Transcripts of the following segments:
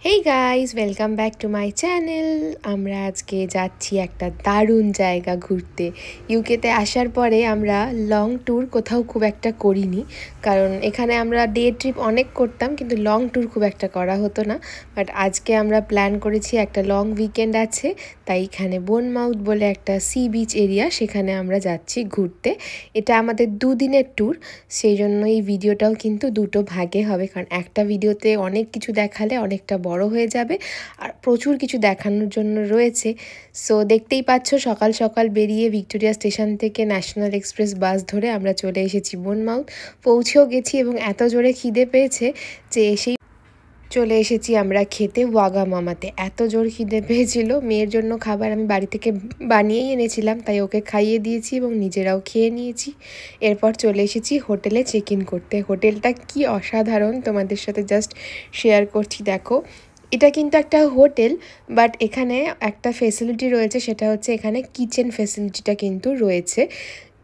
Hey guys, welcome back to my channel. আমরা আজকে যাচ্ছি একটা দারুণ জায়গা ঘুরতে। ইউকেতে আসার পরে আমরা লং ট্যুর কোথাও খুব একটা করিনি, কারণ এখানে আমরা ডে ট্রিপ অনেক করতাম, কিন্তু লং ট্যুর খুব একটা করা হতো না। বাট আজকে আমরা প্ল্যান করেছি, একটা লং উইকেন্ড আছে, তাই এখানে বোনমাউথ বলে একটা সি বিচ এরিয়া, সেখানে আমরা যাচ্ছি ঘুরতে। এটা আমাদের দুদিনের ট্যুর, সেই জন্য এই ভিডিওটাও কিন্তু দুটো ভাগে হবে, কারণ একটা ভিডিওতে অনেক কিছু দেখালে অনেকটা বড় হয়ে যাবে, আর প্রচুর কিছু দেখানোর জন্য রয়েছে। সো দেখতেই পাচ্ছ, সকাল সকাল বেরিয়ে ভিক্টোরিয়া স্টেশন থেকে ন্যাশনাল এক্সপ্রেস বাস ধরে আমরা চলে এসেছি বোনমাউথ। পৌঁছেও গেছি এবং এত জোরে খিদে পেয়েছে যে এসেই চলে এসেছি আমরা খেতে ওয়াগামামাতে। এত জোর খিদে পেয়েছিল, মেয়ের জন্য খাবার আমি বাড়ি থেকে বানিয়েই এনেছিলাম, তাই ওকে খাইয়ে দিয়েছি এবং নিজেরাও খেয়ে নিয়েছি। এরপর চলে এসেছি হোটেলে চেক ইন করতে। হোটেলটা কি অসাধারণ, তোমাদের সাথে জাস্ট শেয়ার করছি। দেখো, এটা কিন্তু একটা হোটেল, বাট এখানে একটা ফেসিলিটি রয়েছে, সেটা হচ্ছে এখানে কিচেন ফেসিলিটিটা কিন্তু রয়েছে।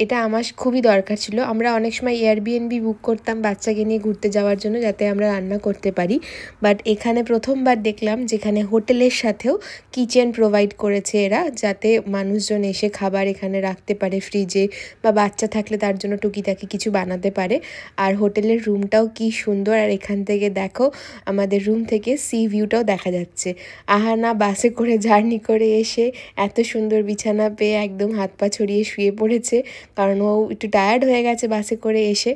এটা আমার খুবই দরকার ছিল। আমরা অনেক সময় এয়ারবিএনবি বুক করতাম বাচ্চাকে নিয়ে ঘুরতে যাওয়ার জন্য, যাতে আমরা রান্না করতে পারি। বাট এখানে প্রথমবার দেখলাম যেখানে হোটেলের সাথেও কিচেন প্রোভাইড করেছে এরা, যাতে মানুষজন এসে খাবার এখানে রাখতে পারে ফ্রিজে, বা বাচ্চা থাকলে তার জন্য টুকিটাকি কিছু বানাতে পারে। আর হোটেলের রুমটাও কি সুন্দর, আর এখান থেকে দেখো আমাদের রুম থেকে সি ভিউটাও দেখা যাচ্ছে। আহানা বাসে করে জার্নি করে এসে এত সুন্দর বিছানা পেয়ে একদম হাত পা ছড়িয়ে শুয়ে পড়েছে, কারণ ও একটু টায়ার্ড হয়ে গেছে বাসে করে এসে।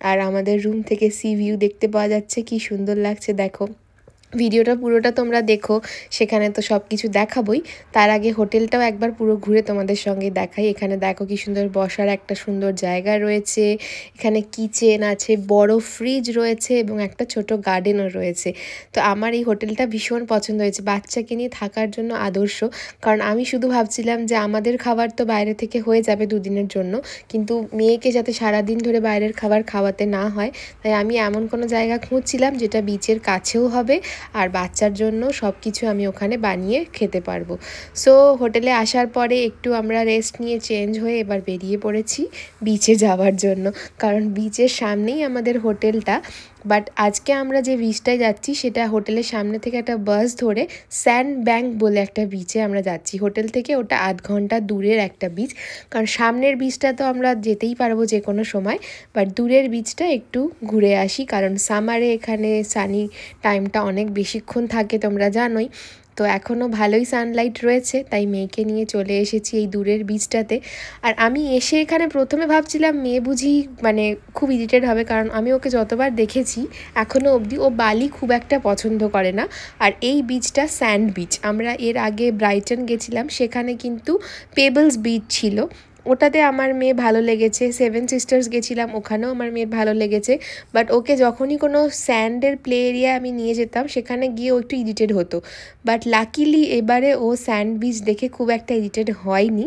আর আমাদের রুম থেকে সি ভিউ দেখতে পাওয়া যাচ্ছে, কি সুন্দর লাগছে দেখো। ভিডিওটা পুরোটা তোমরা দেখো, সেখানে তো সব কিছু দেখাবই। তার আগে হোটেলটাও একবার পুরো ঘুরে তোমাদের সঙ্গে দেখাই। এখানে দেখো কি সুন্দর বসার একটা সুন্দর জায়গা রয়েছে, এখানে কিচেন আছে, বড় ফ্রিজ রয়েছে এবং একটা ছোট গার্ডেনও রয়েছে। তো আমার এই হোটেলটা ভীষণ পছন্দ হয়েছে, বাচ্চাকে নিয়ে থাকার জন্য আদর্শ। কারণ আমি শুধু ভাবছিলাম যে আমাদের খাবার তো বাইরে থেকে হয়ে যাবে দুদিনের জন্য, কিন্তু মেয়েকে যাতে সারাদিন ধরে বাইরের খাবার খাওয়াতে না হয়, তাই আমি এমন কোনো জায়গা খুঁজছিলাম যেটা বিচের কাছেও হবে, আর বাচ্চার জন্য সব কিছু আমি ওখানে বানিয়ে খেতে পারবো। সো হোটেলে আসার পরে একটু আমরা রেস্ট নিয়ে চেঞ্জ হয়ে এবার বেরিয়ে পড়েছি বিচে যাওয়ার জন্য, কারণ বিচের সামনেই আমাদের হোটেলটা। বাট আজকে আমরা যে বিচটায় যাচ্ছি সেটা হোটেলের সামনে থেকে একটা বাস ধরে স্যান্ড ব্যাংক বলে একটা বিচে আমরা যাচ্ছি। হোটেল থেকে ওটা 8 ঘন্টা দূরের একটা বিচ, কারণ সামনের বিচটা তো আমরা যেতেই পারবো যে কোনো সময়, বাট দূরের বিচটা একটু ঘুরে আসি, কারণ সামারে এখানে সানি টাইমটা অনেক বেশিক্ষণ থাকে, তোমরা জানোই। তো এখনও ভালোই সানলাইট রয়েছে, তাই মেয়েকে নিয়ে চলে এসেছি এই দূরের বিচটাতে। আর আমি এসে এখানে প্রথমে ভাবছিলাম মেয়ে বুঝি মানে খুব ইরিটেড হবে, কারণ আমি ওকে যতবার দেখেছি এখনও অবধি ও বালি খুব একটা পছন্দ করে না। আর এই বিচটা স্যান্ড বিচ, আমরা এর আগে ব্রাইটন গেছিলাম, সেখানে কিন্তু পেবলস বিচ ছিল, ওটাতে আমার মেয়ে ভালো লেগেছে। 7 সিস্টার্স গেছিলাম, ওখানেও আমার মেয়ের ভালো লেগেছে। বাট ওকে যখনই কোনো স্যান্ডের প্লে এরিয়া আমি নিয়ে যেতাম, সেখানে গিয়ে ও একটু ইরিটেড হতো। বাট লাকিলি এবারে ও স্যান্ড বিচ দেখে খুব একটা ইরিটেড হয়নি,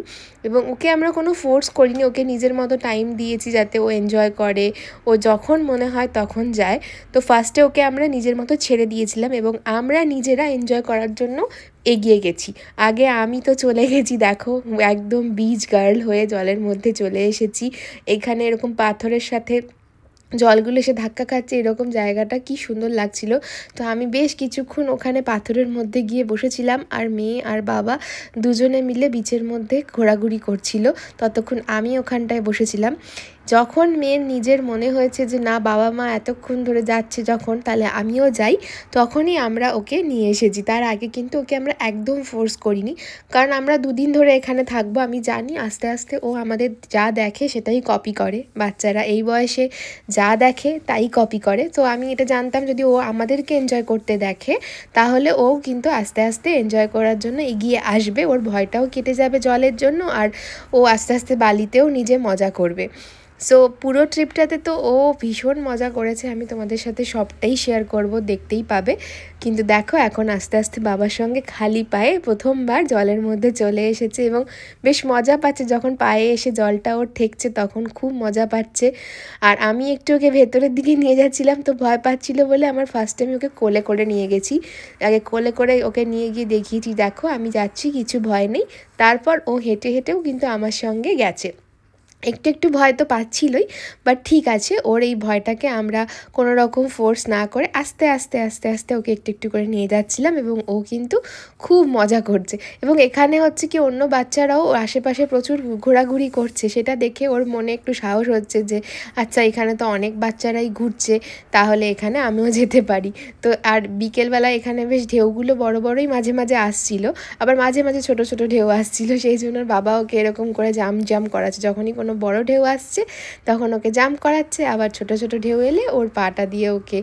এবং ওকে আমরা কোনো ফোর্স করিনি, ওকে নিজের মতো টাইম দিয়েছি যাতে ও এনজয় করে, ও যখন মনে হয় তখন যায়। তো ফার্স্টে ওকে আমরা নিজের মতো ছেড়ে দিয়েছিলাম এবং আমরা নিজেরা এনজয় করার জন্য এগিয়ে গেছি। আগে আমি তো চলে গেছি, দেখো একদম বিচ গার্ল হয়ে জলের মধ্যে চলে এসেছি। এখানে এরকম পাথরের সাথে জলগুলো এসে ধাক্কা খাচ্ছে, এরকম জায়গাটা কি সুন্দর লাগছিল। তো আমি বেশ কিছুক্ষণ ওখানে পাথরের মধ্যে গিয়ে বসেছিলাম, আর মেয়ে আর বাবা দুজনে মিলে বিচের মধ্যে ঘোরাঘুরি করছিল, ততক্ষণ আমি ওখানটায় বসেছিলাম। যখন মেয়ের নিজের মনে হয়েছে যে না, বাবা মা এতক্ষণ ধরে যাচ্ছে যখন, তাহলে আমিও যাই, তখনই আমরা ওকে নিয়ে এসেছি। তার আগে কিন্তু ওকে আমরা একদম ফোর্স করিনি, কারণ আমরা দুদিন ধরে এখানে থাকবো, আমি জানি আস্তে আস্তে ও আমাদের যা দেখে সেটাই কপি করে। বাচ্চারা এই বয়সে যা দেখে তাই কপি করে। তো আমি এটা জানতাম, যদি ও আমাদেরকে এনজয় করতে দেখে, তাহলে ও কিন্তু আস্তে আস্তে এনজয় করার জন্য এগিয়ে আসবে, ওর ভয়টাও কেটে যাবে জলের জন্য, আর ও আস্তে আস্তে বালিতেও নিজে মজা করবে। সো পুরো ট্রিপটাতে তো ও ভীষণ মজা করেছে, আমি তোমাদের সাথে সবটাই শেয়ার করব, দেখতেই পাবে। কিন্তু দেখো, এখন আস্তে আস্তে বাবার সঙ্গে খালি পায়ে প্রথমবার জলের মধ্যে চলে এসেছে এবং বেশ মজা পাচ্ছে। যখন পায়ে এসে জলটা ওর ঠেকছে তখন খুব মজা পাচ্ছে। আর আমি একটু ওকে ভেতরের দিকে নিয়ে যাচ্ছিলাম, তো ভয় পাচ্ছিল বলে আমার ফার্স্ট টাইম ওকে কোলে করে নিয়ে গেছি। আগে কোলে করে ওকে নিয়ে গিয়ে দেখিয়েছি, দেখো আমি যাচ্ছি, কিছু ভয় নেই। তারপর ও হেঁটে হেঁটেও কিন্তু আমার সঙ্গে গেছে। একটু একটু ভয় তো পাচ্ছিলই, বাট ঠিক আছে, ওর এই ভয়টাকে আমরা কোনো রকম ফোর্স না করে আস্তে আস্তে আস্তে আস্তে ওকে একটু একটু করে নিয়ে যাচ্ছিলাম, এবং ও কিন্তু খুব মজা করছে। এবং এখানে হচ্ছে কি অন্য বাচ্চারাও আশেপাশে প্রচুর ঘোরাঘুরি করছে, সেটা দেখে ওর মনে একটু সাহস হচ্ছে যে আচ্ছা এখানে তো অনেক বাচ্চারাই ঘুরছে, তাহলে এখানে আমিও যেতে পারি। তো আর বিকেলবেলা এখানে বেশ ঢেউগুলো বড় বড়ই মাঝে মাঝে আসছিল, আবার মাঝে মাঝে ছোট ছোট ঢেউ আসছিল, সেই জন্য বাবা ওকে এরকম করে জাম্প করাচ্ছে, যখনই কোনো বড় ঢেউ আসছে তখন ওকে জাম্প করাচ্ছে, আবার ছোট ছোট ঢেউ এলে ওর পাটা দিয়ে ওকে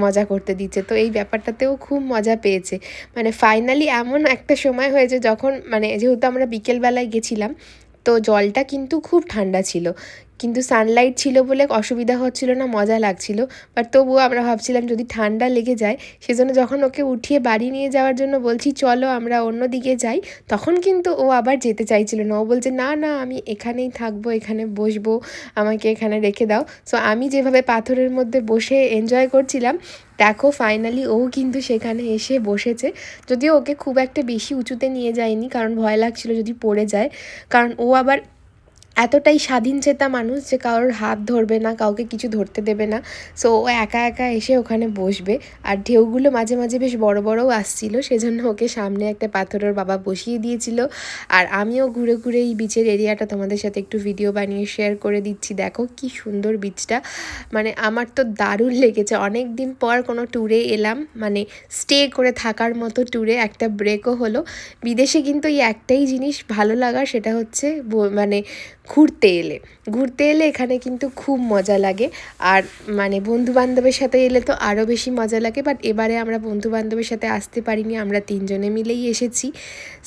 মজা করতে দিচ্ছে। তো এই ব্যাপারটাতেও খুব মজা পেয়েছে। মানে ফাইনালি এমন একটা সময় হয়েছে যখন মানে যেহেতু আমরা বিকেলবেলায় গেছিলাম, তো জলটা কিন্তু খুব ঠান্ডা ছিল, কিন্তু সানলাইট ছিল বলে অসুবিধা হচ্ছিল না, মজা লাগছিল। বাট তবুও আমরা ভাবছিলাম যদি ঠান্ডা লেগে যায়, সেজন্য যখন ওকে উঠিয়ে বাড়ি নিয়ে যাওয়ার জন্য বলছি চলো আমরা অন্য দিকে যাই, তখন কিন্তু ও আবার যেতে চাইছিল না। ও বলছে না না আমি এখানেই থাকবো, এখানে বসবো, আমাকে এখানে রেখে দাও। সো আমি যেভাবে পাথরের মধ্যে বসে এনজয় করছিলাম, দেখো ফাইনালি ও কিন্তু সেখানে এসে বসেছে। যদিও ওকে খুব একটা বেশি উঁচুতে নিয়ে যায়নি, কারণ ভয় লাগছিল যদি পড়ে যায়, কারণ ও আবার এতটাই স্বাধীনচেতা মানুষ যে কারোর হাত ধরবে না, কাউকে কিছু ধরতে দেবে না। সো ও একা একা এসে ওখানে বসবে। আর ঢেউগুলো মাঝে মাঝে বেশ বড় বড়ও আসছিল, সেজন্য ওকে সামনে একটা পাথরের বাবা বসিয়ে দিয়েছিল। আর আমিও ঘুরে ঘুরে এই বিচের এরিয়াটা তোমাদের সাথে একটু ভিডিও বানিয়ে শেয়ার করে দিচ্ছি। দেখো কি সুন্দর বিচটা, মানে আমার তো দারুণ লেগেছে। অনেক দিন পর কোনো ট্যুরে এলাম, মানে স্টে করে থাকার মতো ট্যুরে, একটা ব্রেকও হলো। বিদেশে কিন্তু এই একটাই জিনিস ভালো লাগার, সেটা হচ্ছে মানে ঘুরতে এলে এখানে কিন্তু খুব মজা লাগে। আর মানে বন্ধুবান্ধবের সাথে এলে তো আরও বেশি মজা লাগে, বাট এবারে আমরা বন্ধুবান্ধবের সাথে আসতে পারিনি, আমরা তিনজনে মিলেই এসেছি।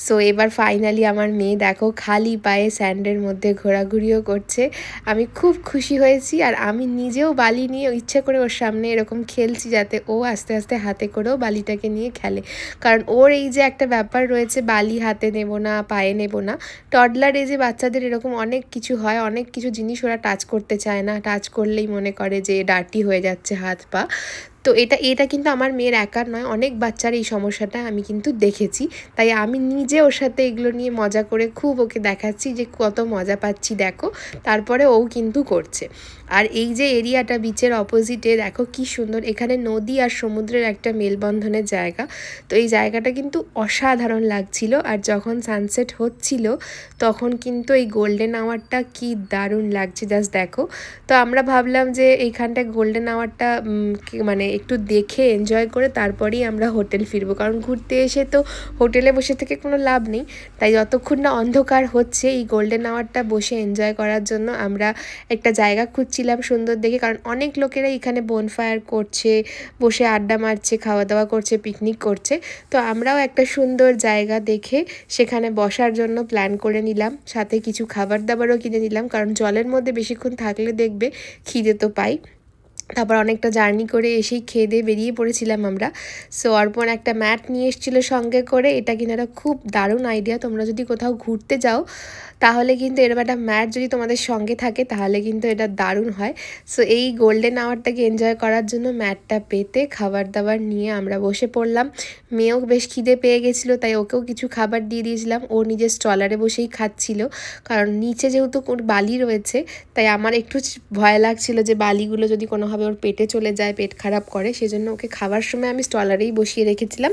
সো এবার ফাইনালি আমার মেয়ে দেখো খালি পায়ে স্যান্ডের মধ্যে ঘোরাঘুরিও করছে, আমি খুব খুশি হয়েছি। আর আমি নিজেও বালি নিয়ে ইচ্ছে করে ওর সামনে এরকম খেলছি, যাতে ও আস্তে আস্তে হাতে করেও বালিটাকে নিয়ে খেলে, কারণ ওর এই যে একটা ব্যাপার রয়েছে বালি হাতে নেব না, পায়ে নেব না। টডলার এজে বাচ্চাদের এরকম অনেক কিছু হয়, অনেক কিছু জিনিস ওরা টাচ করতে চায় না, টাচ করলেই মনে করে যে ডার্টি হয়ে যাচ্ছে হাত পা। তো এটা কিন্তু আমার মেয়ের একার নয়, অনেক বাচ্চার এই সমস্যাটা আমি কিন্তু দেখেছি। তাই আমি নিজে ওর সাথে এগুলো নিয়ে মজা করে খুব ওকে দেখাচ্ছি যে কত মজা পাচ্ছি দেখো, তারপরে ও কিন্তু করছে। আর এই যে এরিয়াটা বিচের অপোজিটে দেখো কি সুন্দর, এখানে নদী আর সমুদ্রের একটা মেলবন্ধনের জায়গা। তো এই জায়গাটা কিন্তু অসাধারণ লাগছিল। আর যখন সানসেট হচ্ছিল তখন কিন্তু এই গোল্ডেন আওয়ারটা কি দারুণ লাগছে, জাস্ট দেখো। তো আমরা ভাবলাম যে এইখানটায় গোল্ডেন আওয়ারটা মানে একটু দেখে এনজয় করে তারপরেই আমরা হোটেল ফিরবো, কারণ ঘুরতে এসে তো হোটেলে বসে থেকে কোনো লাভ নেই। তাই যতক্ষণ না অন্ধকার হচ্ছে এই গোল্ডেন আওয়ারটা বসে এনজয় করার জন্য আমরা একটা জায়গা খুঁজছিলাম সুন্দর দেখে, কারণ অনেক লোকেরা এখানে বনফায়ার করছে, বসে আড্ডা মারছে, খাওয়া দাওয়া করছে, পিকনিক করছে। তো আমরাও একটা সুন্দর জায়গা দেখে সেখানে বসার জন্য প্ল্যান করে নিলাম, সাথে কিছু খাবার দাবারও কিনে নিলাম, কারণ জলের মধ্যে বেশিক্ষণ থাকলে দেখবে খিদে তো পাই। তারপর অনেকটা জার্নি করে এসেই খেয়ে দিয়ে বেরিয়ে পড়েছিলাম আমরা। সো অর্পণ একটা ম্যাট নিয়ে এসেছিলো সঙ্গে করে, এটা কিনা খুব দারুণ আইডিয়া। তোমরা যদি কোথাও ঘুরতে যাও তাহলে কিন্তু এরকম একটা ম্যাট যদি তোমাদের সঙ্গে থাকে তাহলে কিন্তু এটা দারুণ হয়। সো এই গোল্ডেন আওয়ারটাকে এনজয় করার জন্য ম্যাটটা পেতে খাবার দাবার নিয়ে আমরা বসে পড়লাম। মেয়েও বেশ খিদে পেয়ে গেছিলো, তাই ওকেও কিছু খাবার দিয়ে দিয়েছিলাম। ও নিজের স্টলারে বসেই খাচ্ছিল, কারণ নিচে যেহেতু বালি রয়েছে তাই আমার একটু ভয় লাগছিল যে বালিগুলো যদি কোনোভাবে ওর পেটে চলে যায়, পেট খারাপ করে, সেজন্য ওকে খাবার সময় আমি স্টলারেই বসিয়ে রেখেছিলাম।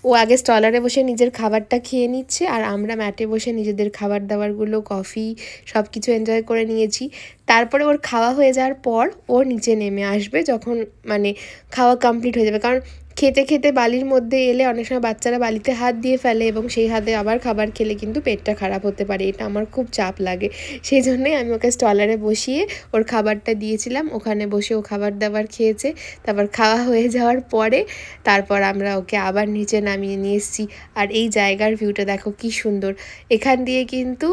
ও আগে স্টলারে বসে নিজের খাবারটা খেয়ে নিচ্ছে, আর আমরা ম্যাটে বসে নিজেদের খাবার দাবারগুলো, কফি সব কিছু এনজয় করে নিয়েছি। তারপরে ওর খাওয়া হয়ে যাওয়ার পর ও নিচে নেমে আসবে, যখন মানে খাওয়া কমপ্লিট হয়ে যাবে, কারণ খেতে খেতে বালির মধ্যে এলে অনেক সময় বাচ্চারা বালিতে হাত দিয়ে ফেলে, এবং সেই হাতে আবার খাবার খেলে কিন্তু পেটটা খারাপ হতে পারে, এটা আমার খুব চাপ লাগে। সেই জন্যই আমি ওকে স্টলারে বসিয়ে ওর খাবারটা দিয়েছিলাম, ওখানে বসে ও খাবার দাবার খেয়েছে। তারপর খাওয়া হয়ে যাওয়ার পরে তারপর আমরা ওকে আবার নিচে নামিয়ে নিয়ে এসেছি। আর এই জায়গার ভিউটা দেখো কি সুন্দর, এখান দিয়ে কিন্তু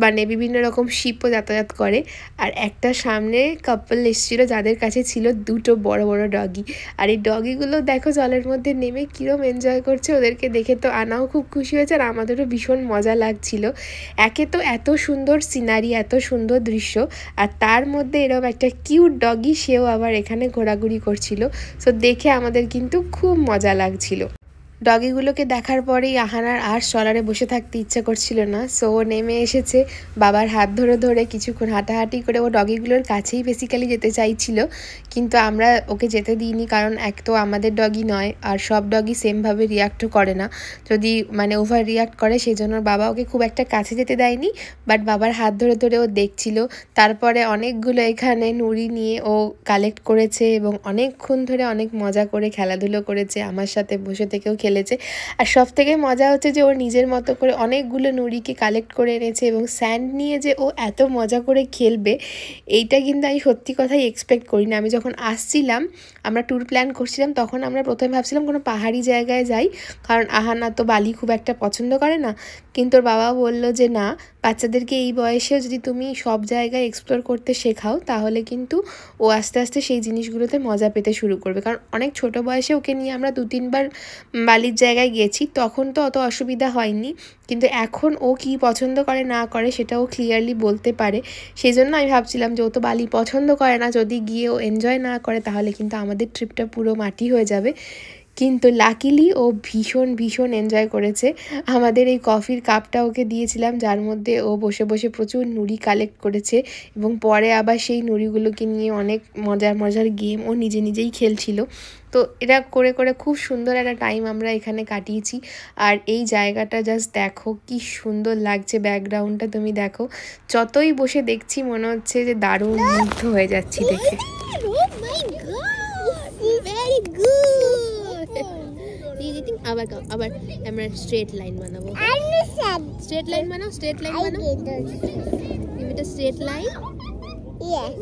মানে বিভিন্ন রকম শিপও যাতায়াত করে। আর একটা সামনে কাপল এসেছিলো যাদের কাছে ছিল দুটো বড় বড় ডগি, আর এই ডগিগুলো দেখো জলের মধ্যে নেমে কীরকম এনজয় করছে, ওদেরকে দেখে তো আনাও খুব খুশি হয়েছে আর আমাদেরও ভীষণ মজা লাগছিল। একে তো এত সুন্দর সিনারি, এত সুন্দর দৃশ্য, আর তার মধ্যে এরকম একটা কিউট ডগি, সেও আবার এখানে ঘোরাঘুরি করছিল। সো দেখে আমাদের কিন্তু খুব মজা লাগছিল। ডগিগুলোকে দেখার পরেই আহানার আর স্ট্রলারে বসে থাকতে ইচ্ছা করছিল না, সো ও নেমে এসেছে। বাবার হাত ধরে ধরে কিছুক্ষণ হাঁটাহাঁটি করে ও ডগিগুলোর কাছেই বেসিক্যালি যেতে চাইছিল, কিন্তু আমরা ওকে যেতে দিইনি, কারণ এক তো আমাদের ডগি নয়, আর সব ডগি সেমভাবে রিয়াক্টও করে না। যদি মানে ওভার রিয়াক্ট করে সেই জন্য বাবা ওকে খুব একটা কাছে যেতে দেয়নি, বাট বাবার হাত ধরে ধরে ও দেখছিল। তারপরে অনেকগুলো এখানে নুড়ি নিয়ে ও কালেক্ট করেছে এবং অনেকক্ষণ ধরে অনেক মজা করে খেলাধুলো করেছে, আমার সাথে বসে থেকেও খেলেছে। আর সব থেকে মজা হচ্ছে যে ওর নিজের মতো করে অনেকগুলো নুড়িকে কালেক্ট করে এনেছে, এবং স্যান্ড নিয়ে যে ও এত মজা করে খেলবে এইটা কিন্তু আমি সত্যি কথাই এক্সপেক্ট করি না। আমি যখন আসছিলাম, আমরা ট্যুর প্ল্যান করছিলাম, তখন আমরা প্রথমে ভাবছিলাম কোনো পাহাড়ি জায়গায় যাই, কারণ আহানা তো বালি খুব একটা পছন্দ করে না। কিন্তু ওর বাবা বলল যে না, বাচ্চাদেরকে এই বয়সে যদি তুমি সব জায়গায় এক্সপ্লোর করতে শেখাও তাহলে কিন্তু ও আস্তে আস্তে সেই জিনিসগুলোতে মজা পেতে শুরু করবে। কারণ অনেক ছোট বয়সে ওকে নিয়ে আমরা 2-3 বার বালির জায়গায় গেছি, তখন তো অত অসুবিধা হয়নি, কিন্তু এখন ও কি পছন্দ করে না করে সেটা ও ক্লিয়ারলি বলতে পারে। সেই জন্য আমি ভাবছিলাম যে ও তো বালি পছন্দ করে না, যদি গিয়ে ও এনজয় না করে তাহলে কিন্তু আমাদের ট্রিপটা পুরো মাটি হয়ে যাবে। কিন্তু লাকিলি ও ভীষণ ভীষণ এনজয় করেছে। আমাদের এই কফির কাপটা ওকে দিয়েছিলাম, যার মধ্যে ও বসে বসে প্রচুর নুড়ি কালেক্ট করেছে, এবং পরে আবার সেই নুড়িগুলোকে নিয়ে অনেক মজার মজার গেম ও নিজে নিজেই খেলছিল। তো এটা করে করে খুব সুন্দর একটা টাইম আমরা এখানে কাটিয়েছি। আর এই জায়গাটা জাস্ট দেখো কি সুন্দর লাগছে, ব্যাকগ্রাউন্ডটা তুমি দেখো, যতই বসে দেখছি মনে হচ্ছে যে দারুণ মুগ্ধ হয়ে যাচ্ছি দেখে। আবার আবার আমরা স্ট্রেট লাইন বানাবো, স্ট্রেট লাইন বানাও, স্ট্রেট লাইন বানাও, give it a straight line. Yes.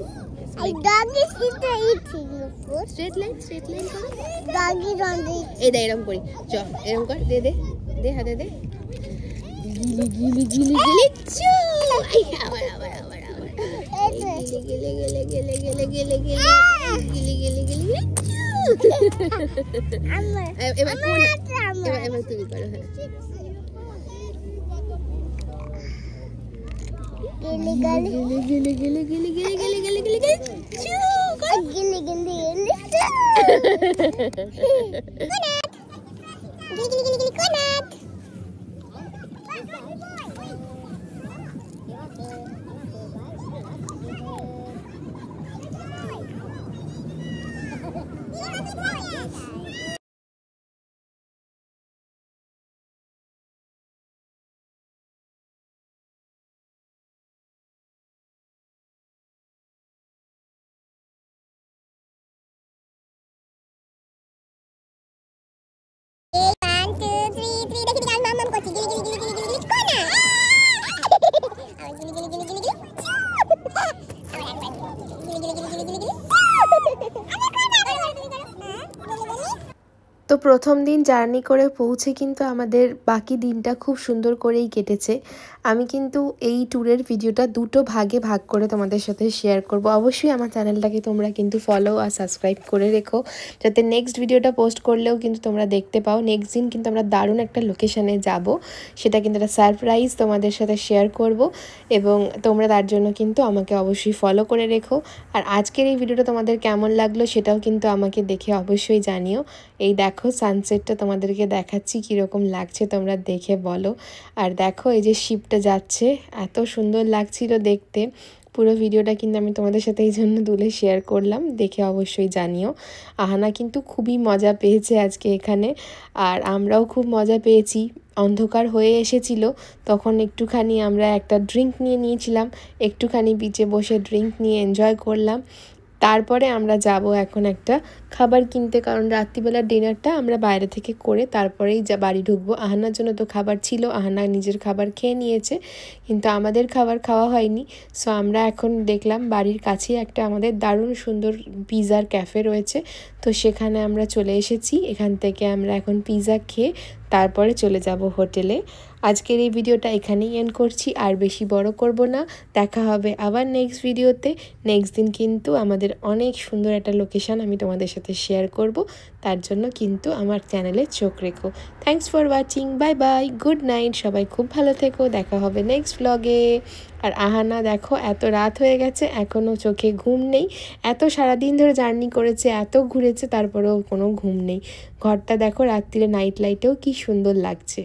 A dog is eating food. Straight line করো। Dog is on the এই দে এরকম করি, চল এরকম কর, দে দে দে, হাতে দে, গিলি গিলি গিলি গিলি চু, আবার আবার আবার আবার গিলি গিলি গিলি গিলি গিলি গিলি গিলি গিলি গিলি গিলি চু। এবার এবার তুমি করো। হ্যাঁ, gilly gilly গিলি গিলি গিলি গিলি গিলি গিলি গিলি গিলি চু কর। gilly gilly coconut. তো প্রথম দিন জার্নি করে পৌঁছে কিন্তু আমাদের বাকি দিনটা খুব সুন্দর করেই কেটেছে। আমি কিন্তু এই ট্যুরের ভিডিওটা দুটো ভাগে ভাগ করে তোমাদের সাথে শেয়ার করব। অবশ্যই আমার চ্যানেলটাকে তোমরা কিন্তু ফলো আর সাবস্ক্রাইব করে রেখো, যাতে নেক্সট ভিডিওটা পোস্ট করলেও কিন্তু তোমরা দেখতে পাও। নেক্সট দিন কিন্তু আমরা দারুণ একটা লোকেশানে যাব, সেটা কিন্তু একটা সারপ্রাইজ তোমাদের সাথে শেয়ার করব, এবং তোমরা তার জন্য কিন্তু আমাকে অবশ্যই ফলো করে রেখো। আর আজকের এই ভিডিওটা তোমাদের কেমন লাগলো সেটাও কিন্তু আমাকে দেখে অবশ্যই জানিও। এই দেখো সানসেটটা তোমাদেরকে দেখাচ্ছি, কীরকম লাগছে তোমরা দেখে বলো। আর দেখো এই যে শিপটা যাচ্ছে, এত সুন্দর লাগছিল দেখতে। পুরো ভিডিওটা কিন্তু আমি তোমাদের সাথে এই জন্য তুলে শেয়ার করলাম, দেখে অবশ্যই জানিও। আহানা কিন্তু খুবই মজা পেয়েছে আজকে এখানে, আর আমরাও খুব মজা পেয়েছি। অন্ধকার হয়ে এসেছিল, তখন একটুখানি আমরা একটা ড্রিঙ্ক নিয়ে নিয়েছিলাম, একটুখানি বিচে বসে ড্রিঙ্ক নিয়ে এনজয় করলাম। তারপরে আমরা যাব এখন একটা খাবার কিনতে, কারণ রাত্রিবেলার ডিনারটা আমরা বাইরে থেকে করে তারপরেই বাড়ি ঢুকবো। আহানার জন্য তো খাবার ছিল, আহানা নিজের খাবার খেয়ে নিয়েছে, কিন্তু আমাদের খাবার খাওয়া হয়নি। সো আমরা এখন দেখলাম বাড়ির কাছেই একটা আমাদের দারুণ সুন্দর পিৎজার ক্যাফে রয়েছে, তো সেখানে আমরা চলে এসেছি। এখান থেকে আমরা এখন পিৎজা খেয়ে তারপরে চলে যাব হোটেলে। আজকের এই ভিডিওটা এখানেই এন্ড করছি, আর বেশি বড় করব না। দেখা হবে আবার নেক্সট ভিডিওতে। নেক্সট দিন কিন্তু আমাদের অনেক সুন্দর একটা লোকেশন আমি তোমাদের সাথে শেয়ার করব, তার জন্য কিন্তু আমার চ্যানেলে চোখ রেখো। Thanks for watching, bye bye, good night, সবাই খুব ভালো থেকো, দেখা হবে নেক্সট ব্লগে। আর আহানা দেখো এত রাত হয়ে গেছে এখনও চোখে ঘুম নেই, এত সারাদিন ধরে জার্নি করেছে, এত ঘুরেছে, তারপরেও কোনো ঘুম নেই। ঘরটা দেখো রাত্রিরে নাইট লাইটেও কি সুন্দর লাগছে।